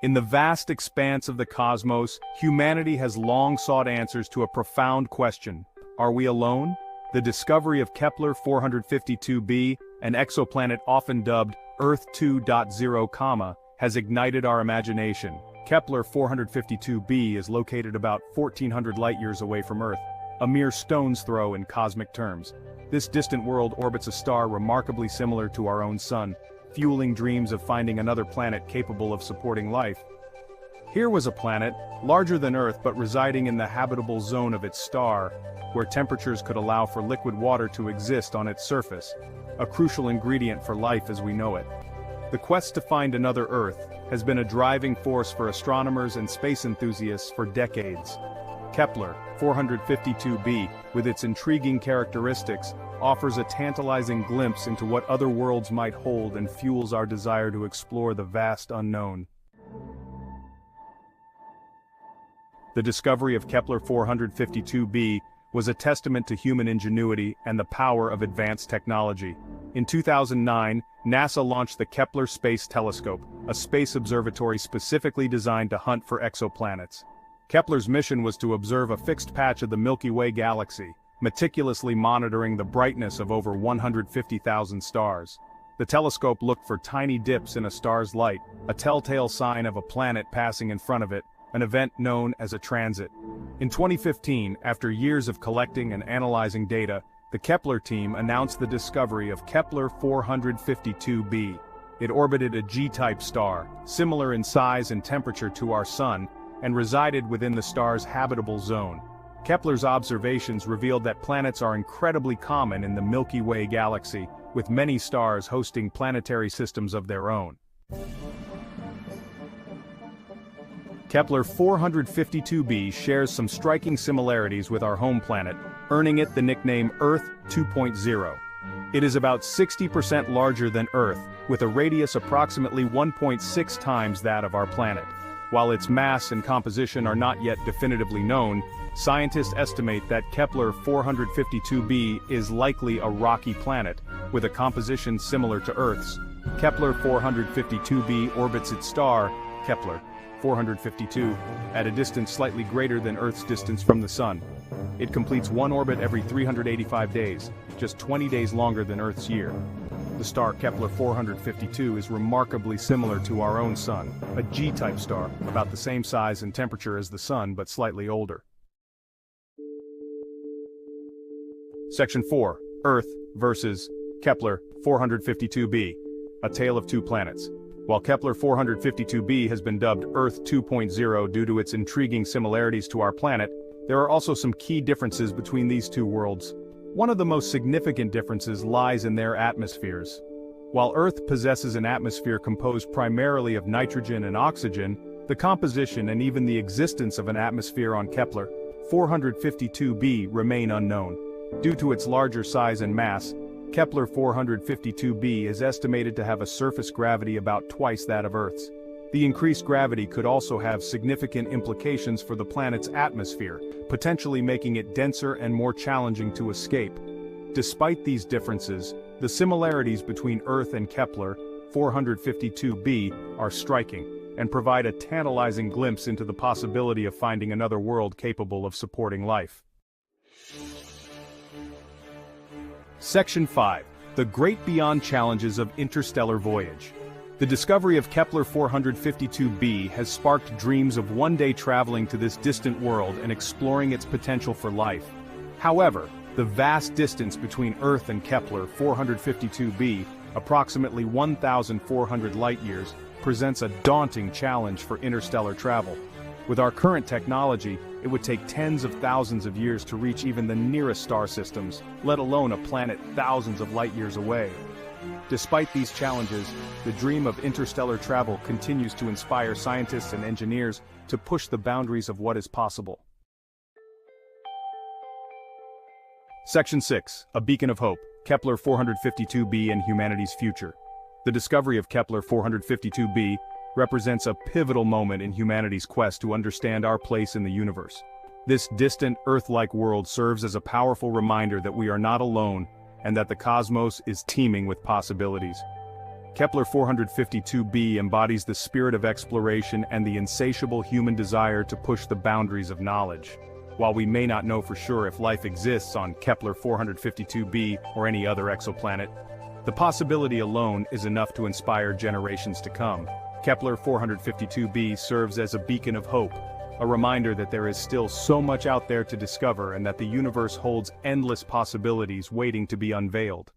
In the vast expanse of the cosmos, humanity has long sought answers to a profound question. Are we alone? The discovery of Kepler-452b, an exoplanet often dubbed Earth 2.0, has ignited our imagination. Kepler-452b is located about 1,400 light-years away from Earth, a mere stone's throw in cosmic terms. This distant world orbits a star remarkably similar to our own Sun, fueling dreams of finding another planet capable of supporting life. Here was a planet, larger than Earth but residing in the habitable zone of its star, where temperatures could allow for liquid water to exist on its surface, a crucial ingredient for life as we know it. The quest to find another Earth has been a driving force for astronomers and space enthusiasts for decades. Kepler-452b, with its intriguing characteristics, offers a tantalizing glimpse into what other worlds might hold and fuels our desire to explore the vast unknown. The discovery of Kepler-452b was a testament to human ingenuity and the power of advanced technology. In 2009, NASA launched the Kepler Space Telescope, a space observatory specifically designed to hunt for exoplanets. Kepler's mission was to observe a fixed patch of the Milky Way galaxy, meticulously monitoring the brightness of over 150,000 stars. The telescope looked for tiny dips in a star's light, a telltale sign of a planet passing in front of it, an event known as a transit. In 2015, after years of collecting and analyzing data, the Kepler team announced the discovery of Kepler-452b. It orbited a G-type star, similar in size and temperature to our Sun, and resided within the star's habitable zone. Kepler's observations revealed that planets are incredibly common in the Milky Way galaxy, with many stars hosting planetary systems of their own. Kepler-452b shares some striking similarities with our home planet, earning it the nickname Earth 2.0. It is about 60% larger than Earth, with a radius approximately 1.6 times that of our planet. While its mass and composition are not yet definitively known, scientists estimate that Kepler-452b is likely a rocky planet, with a composition similar to Earth's. Kepler-452b orbits its star, Kepler-452, at a distance slightly greater than Earth's distance from the Sun. It completes one orbit every 385 days, just 20 days longer than Earth's year. The star Kepler-452 is remarkably similar to our own Sun, a G-type star, about the same size and temperature as the Sun but slightly older. Section 4. Earth versus Kepler-452b, a tale of two planets. While Kepler-452b has been dubbed Earth 2.0 due to its intriguing similarities to our planet, there are also some key differences between these two worlds. One of the most significant differences lies in their atmospheres. While Earth possesses an atmosphere composed primarily of nitrogen and oxygen, the composition and even the existence of an atmosphere on Kepler-452b remain unknown. Due to its larger size and mass, Kepler-452b is estimated to have a surface gravity about twice that of Earth's. The increased gravity could also have significant implications for the planet's atmosphere, potentially making it denser and more challenging to escape. Despite these differences, the similarities between Earth and Kepler-452b are striking, and provide a tantalizing glimpse into the possibility of finding another world capable of supporting life. Section 5. The Great Beyond Challenges of Interstellar Voyage. The discovery of Kepler-452b has sparked dreams of one day traveling to this distant world and exploring its potential for life. However, the vast distance between Earth and Kepler-452b, approximately 1,400 light-years, presents a daunting challenge for interstellar travel. With our current technology, it would take tens of thousands of years to reach even the nearest star systems, let alone a planet thousands of light-years away. Despite these challenges, the dream of interstellar travel continues to inspire scientists and engineers to push the boundaries of what is possible. Section 6. A Beacon of Hope, Kepler-452b and Humanity's Future. The discovery of Kepler-452b represents a pivotal moment in humanity's quest to understand our place in the universe. This distant, Earth-like world serves as a powerful reminder that we are not alone, and that the cosmos is teeming with possibilities. Kepler-452b embodies the spirit of exploration and the insatiable human desire to push the boundaries of knowledge. While we may not know for sure if life exists on Kepler-452b or any other exoplanet, the possibility alone is enough to inspire generations to come. Kepler-452b serves as a beacon of hope, a reminder that there is still so much out there to discover and that the universe holds endless possibilities waiting to be unveiled.